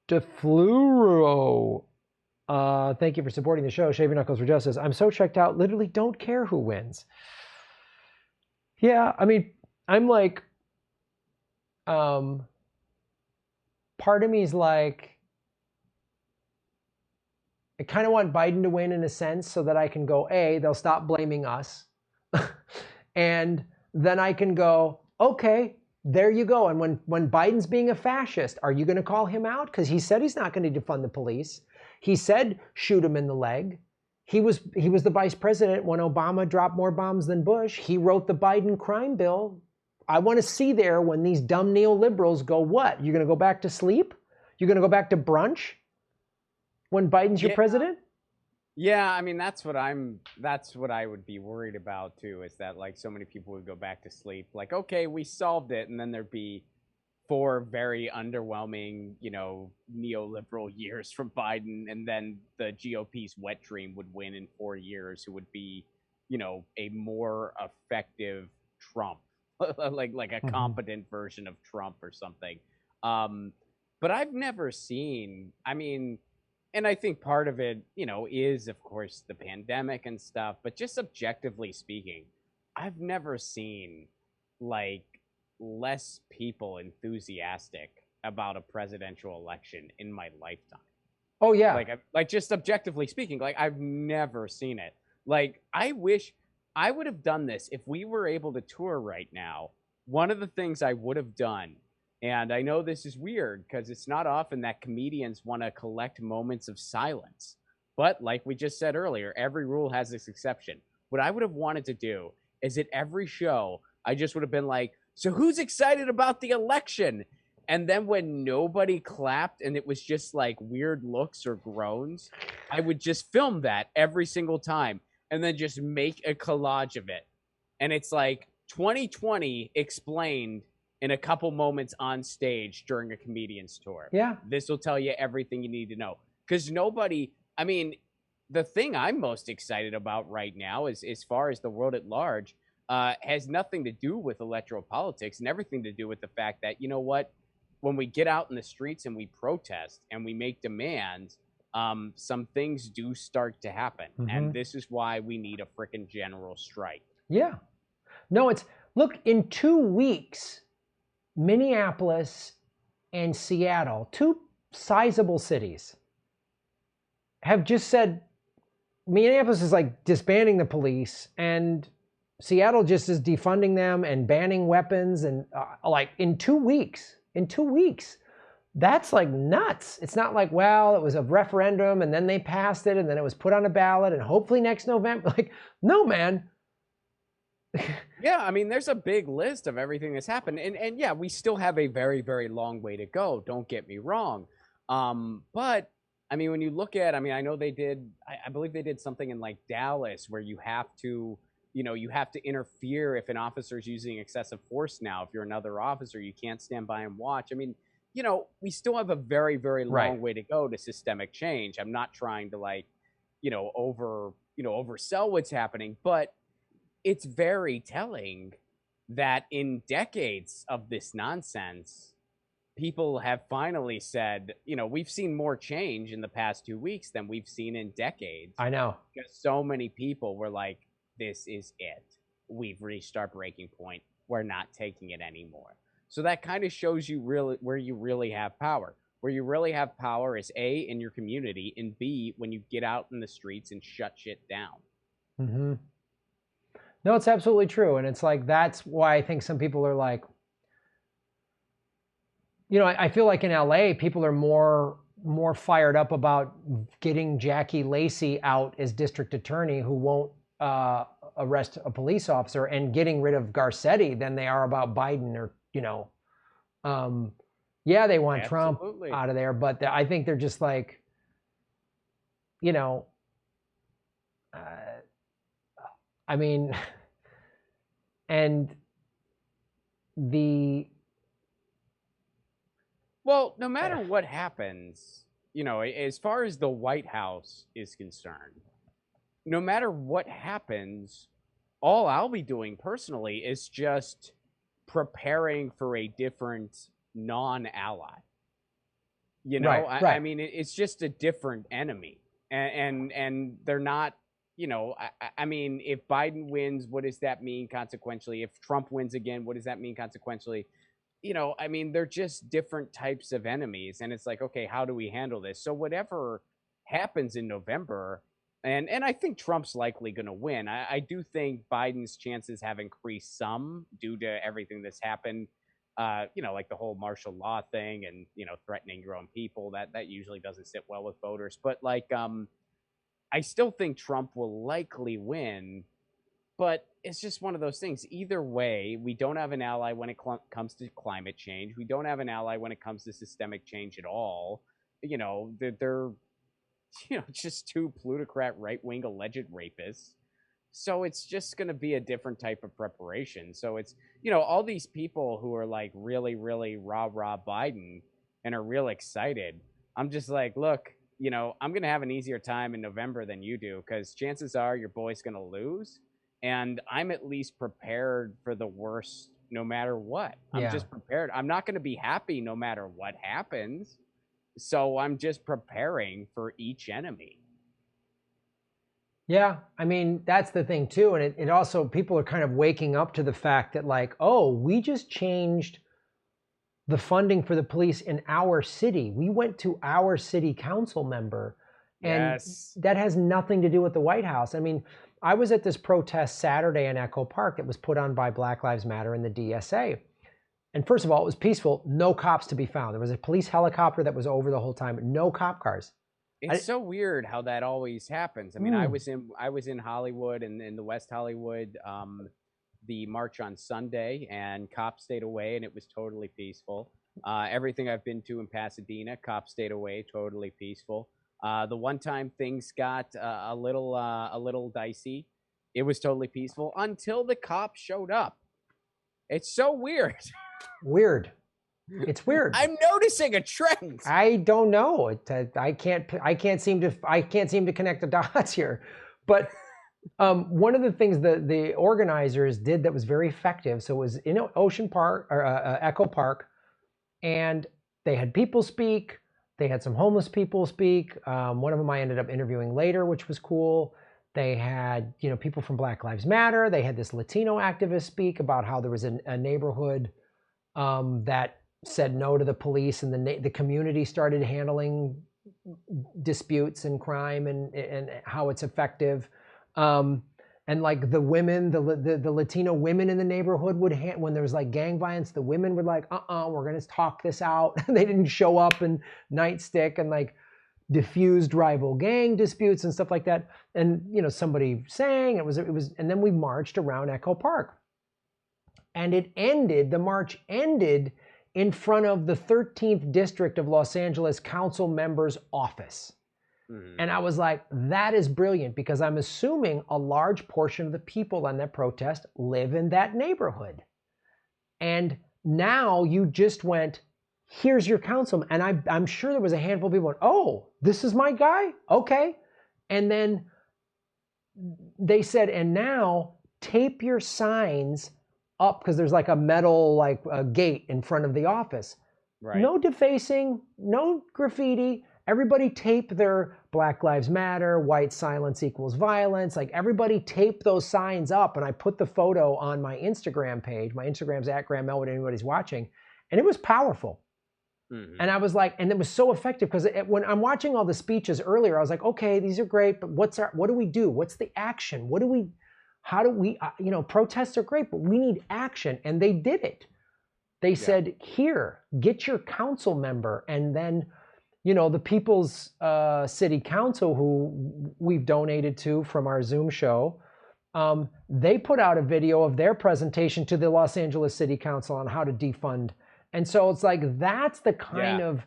DeFluro. Thank you for supporting the show. Shaving Knuckles for Justice. I'm so checked out. Literally don't care who wins. Yeah, I mean, I'm like, part of me is like, I kind of want Biden to win in a sense so that I can go, A, they'll stop blaming us. And then I can go, okay, there you go. And when Biden's being a fascist, are you going to call him out? Because he said he's not going to defund the police. He said shoot him in the leg. He was the vice president when Obama dropped more bombs than Bush. He wrote the Biden crime bill. I want to see there when these dumb neoliberals go, what? You're going to go back to sleep? You're going to go back to brunch when Biden's your president? Yeah, I mean that's what I would be worried about too, is that like so many people would go back to sleep. Like, okay, we solved it, and then there'd be 4 very underwhelming, neoliberal years from Biden, and then the GOP's wet dream would win in 4 years, who would be, a more effective Trump, like a competent version of Trump or something. But I've never seen, and I think part of it, is of course the pandemic and stuff, but just objectively speaking, I've never seen like less people enthusiastic about a presidential election in my lifetime. Oh yeah. Like just objectively speaking, like I've never seen it. Like I wish I would have done this if we were able to tour right now. One of the things I would have done, and I know this is weird because it's not often that comedians want to collect moments of silence. But like we just said earlier, every rule has its exception. What I would have wanted to do is at every show, I just would have been like, so who's excited about the election? And then when nobody clapped and it was just like weird looks or groans, I would just film that every single time and then just make a collage of it. And it's like 2020 explained in a couple moments on stage during a comedian's tour. Yeah. This will tell you everything you need to know. Because nobody, the thing I'm most excited about right now is, as far as the world at large, has nothing to do with electoral politics and everything to do with the fact that, you know what, when we get out in the streets and we protest and we make demands, some things do start to happen. And this is why we need a frickin' general strike. Yeah. No, look, in 2 weeks, Minneapolis and Seattle, 2 sizable cities, have just said, Minneapolis is like disbanding the police, and Seattle just is defunding them and banning weapons, and like in 2 weeks, that's like nuts. It's not like, well, it was a referendum and then they passed it and then it was put on a ballot and hopefully next November. Like, no, man. Yeah, there's a big list of everything that's happened. And yeah, we still have a very, very long way to go. Don't get me wrong. But when you look at, I know they did, I believe they did something in like Dallas where you have to, you have to interfere if an officer is using excessive force now. If you're another officer, you can't stand by and watch. We still have a very, very long way to go to systemic change. I'm not trying to oversell what's happening, but it's very telling that in decades of this nonsense, people have finally said, we've seen more change in the past 2 weeks than we've seen in decades. I know. Because so many people were like, this is it. We've reached our breaking point. We're not taking it anymore. So that kind of shows you really where you really have power. Where you really have power is A, in your community, and B, when you get out in the streets and shut shit down. No, it's absolutely true. And it's like, that's why I think some people are like, I feel like in LA, people are more fired up about getting Jackie Lacey out as district attorney, who won't arrest a police officer, and getting rid of Garcetti than they are about Biden or, yeah, they want Trump out of there, but I think they're just like, and well, no matter what happens, as far as the White House is concerned, no matter what happens, all I'll be doing personally is just preparing for a different non-ally. You know, Right, I mean, it's just a different enemy, and they're not. You know, I mean, if Biden wins, what does that mean consequentially? If Trump wins again, what does that mean consequentially? You know, I mean, they're just different types of enemies, and it's like, okay, how do we handle this? So whatever happens in November, and I think Trump's likely going to win. I do think Biden's chances have increased some due to everything that's happened. You know, like the whole martial law thing, and you know, threatening your own people. That usually doesn't sit well with voters. But like, I still think Trump will likely win. But it's just one of those things. Either way, we don't have an ally when it comes to climate change. We don't have an ally when it comes to systemic change at all. You know, they're you know, just two plutocrat right-wing alleged rapists. So it's just going to be a different type of preparation. So it's, you know, all these people who are like really, really rah-rah Biden and are real excited. I'm just like, look, you know, I'm going to have an easier time in November than you do because chances are your boy's going to lose. And I'm at least prepared for the worst no matter what. I'm just prepared. I'm not going to be happy no matter what happens. So I'm just preparing for each enemy. Yeah, I mean, that's the thing too. And it also, people are kind of waking up to the fact that like, oh, we just changed the funding for the police in our city. We went to our city council member, and that has nothing to do with the White House. I mean, I was at this protest Saturday in Echo Park that was put on by Black Lives Matter and the DSA. And first of all, it was peaceful, no cops to be found. There was a police helicopter that was over the whole time, no cop cars. It's so weird how that always happens. I mean, I was in Hollywood and in the West Hollywood, the march on Sunday, and cops stayed away, and it was totally peaceful. Everything I've been to in Pasadena, cops stayed away, totally peaceful. The one time things got a little dicey, it was totally peaceful until the cops showed up. It's so weird. Weird. It's weird. I'm noticing a trend. I don't know. I can't seem to connect the dots here. But one of the things that the organizers did that was very effective. So it was in Ocean Park or Echo Park, and they had people speak. They had some homeless people speak. One of them I ended up interviewing later, which was cool. They had, you know, people from Black Lives Matter. They had this Latino activist speak about how there was a neighborhood that said no to the police, and the community started handling disputes and crime and how it's effective. And like the women, the Latino women in the neighborhood would, when there was like gang violence, the women were like, we're going to talk this out. They didn't show up and nightstick and like diffused rival gang disputes and stuff like that. And, you know, somebody sang, it was, and then we marched around Echo Park. And the march ended in front of the 13th District of Los Angeles council member's office. And I was like, that is brilliant, because I'm assuming a large portion of the people on that protest live in that neighborhood. And now you just went, here's your councilman. And I'm sure there was a handful of people going, oh, this is my guy? Okay. And then they said, and now tape your signs up, because there's like a metal, like a gate in front of the office. Right. No defacing, no graffiti. Everybody tape their Black Lives Matter, white silence equals violence. Like everybody tape those signs up. And I put the photo on my Instagram page. My Instagram's at Graham Elwood, anybody's watching. And it was powerful. And I was like, and it was so effective, because when I'm watching all the speeches earlier, I was like, okay, these are great, but what do we do? What's the action? How do we, you know, protests are great, but we need action. And they did it. They said, here, get your council member. And then, you know, the People's City Council, who we've donated to from our Zoom show, they put out a video of their presentation to the Los Angeles City Council on how to defund. And so it's like, that's the kind of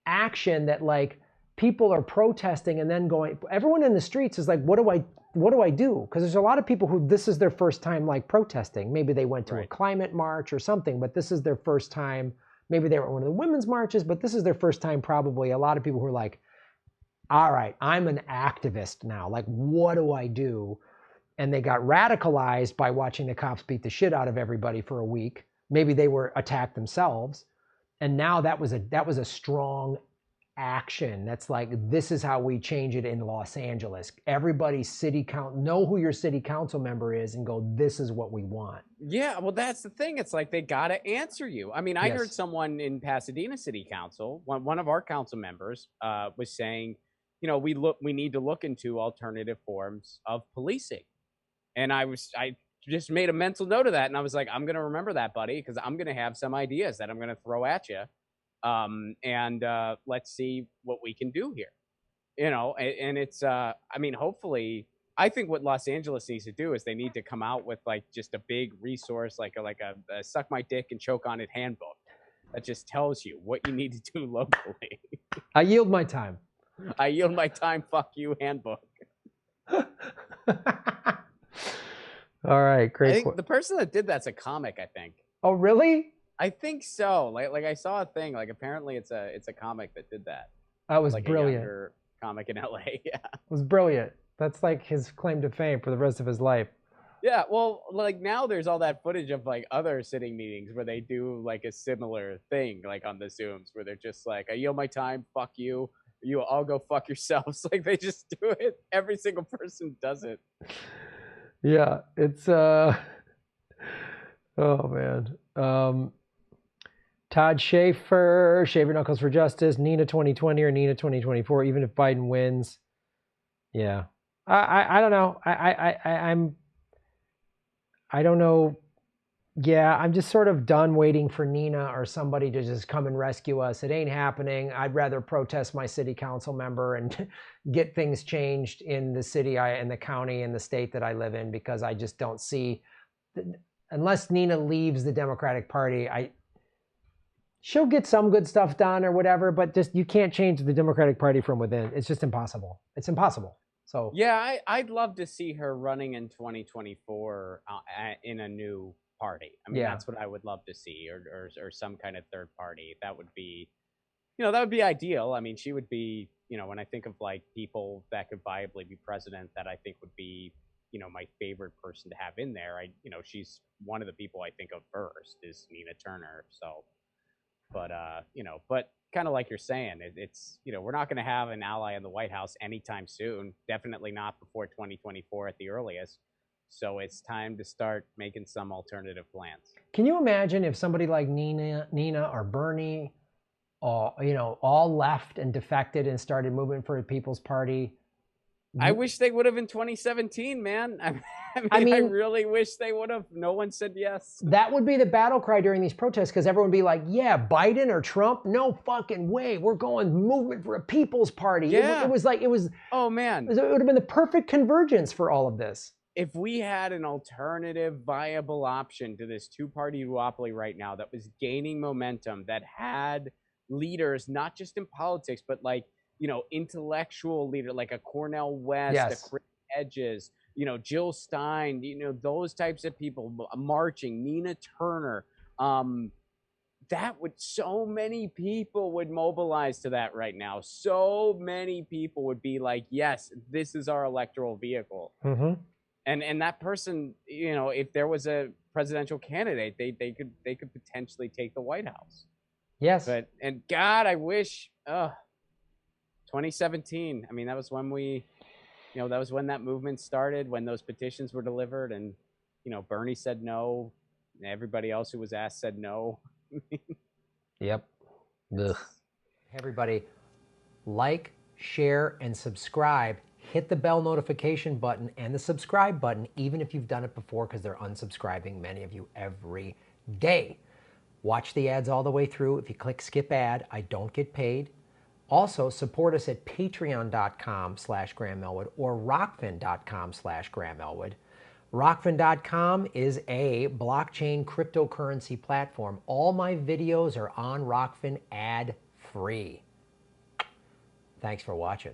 action that like people are protesting and then going, everyone in the streets is like, what do I do? Because there's a lot of people who this is their first time like protesting. Maybe they went to a climate march or something, but this is their first time. Maybe they were at one of the women's marches, but this is their first time probably. A lot of people who are like, all right, I'm an activist now. Like, what do I do? And they got radicalized by watching the cops beat the shit out of everybody for a week. Maybe they were attacked themselves. And now that was a strong action. That's like, this is how we change it in Los Angeles. Everybody know who your city council member is and go, this is what we want. Yeah, well, that's the thing. It's like they got to answer you. I mean, I heard Yes. someone in Pasadena City Council, one of our council members, was saying, you know, we need to look into alternative forms of policing. And I just made a mental note of that, and I was like, I'm gonna remember that, buddy, because I'm gonna have some ideas that I'm gonna throw at you, and let's see what we can do here. You know, and it's I mean, hopefully, I think what Los Angeles needs to do is they need to come out with like just a big resource, like a suck my dick and choke on it handbook that just tells you what you need to do locally. I yield my time. I yield my time. Fuck you, handbook. All right, great. I think the person that did that's a comic, I think. Oh, really? I think so. Like I saw a thing. Like apparently it's a comic that did that. That was like brilliant. A younger comic in LA. Yeah. It was brilliant. That's like his claim to fame for the rest of his life. Yeah. Well, like now there's all that footage of like other sitting meetings where they do like a similar thing, like on the Zooms, where they're just like, I yield my time. Fuck you. You all go fuck yourselves. Like they just do it. Every single person does it. Yeah, it's oh man. Todd Schaefer, Shave Your Knuckles for Justice, Nina 2020 or Nina 2024, even if Biden wins. Yeah. I don't know. I don't know. Yeah, I'm just sort of done waiting for Nina or somebody to just come and rescue us. It ain't happening. I'd rather protest my city council member and get things changed in the city, in the county, in the state that I live in, because I just don't see, unless Nina leaves the Democratic Party, she'll get some good stuff done or whatever, but just you can't change the Democratic Party from within. It's just impossible. It's impossible. So yeah, I'd love to see her running in 2024 in a new party. I mean, that's what I would love to see, or some kind of third party. That would be, that would be ideal. I mean, she would be, when I think of like people that could viably be president, that I think would be, my favorite person to have in there. She's one of the people I think of first is Nina Turner. So, but but kind of like you're saying, it's we're not going to have an ally in the White House anytime soon. Definitely not before 2024 at the earliest. So it's time to start making some alternative plans. Can you imagine if somebody like Nina or Bernie, all left and defected and started moving for the People's Party? I wish they would have in 2017, man. I mean, I really wish they would have. No one said yes. That would be the battle cry during these protests, because everyone would be like, yeah, Biden or Trump? No fucking way. We're going movement for a People's Party. Yeah. It was. Oh, man. It would have been the perfect convergence for all of this. If we had an alternative viable option to this two-party duopoly right now that was gaining momentum, that had leaders, not just in politics, but like, intellectual leader, like a Cornel West, a Chris Hedges, Jill Stein, those types of people marching, Nina Turner, so many people would mobilize to that right now. So many people would be like, yes, this is our electoral vehicle. Mm-hmm. And that person, if there was a presidential candidate, they could potentially take the White House. Yes. And God, I wish 2017. I mean, that was when that was when that movement started, when those petitions were delivered, and Bernie said no, and everybody else who was asked said no. Yep. Ugh. Hey everybody, like, share, and subscribe. Hit the bell notification button and the subscribe button, even if you've done it before, because they're unsubscribing, many of you, every day. Watch the ads all the way through. If you click skip ad, I don't get paid. Also, support us at patreon.com/Graham Elwood or rockfin.com/Graham Elwood. Rockfin.com is a blockchain cryptocurrency platform. All my videos are on Rockfin ad-free. Thanks for watching.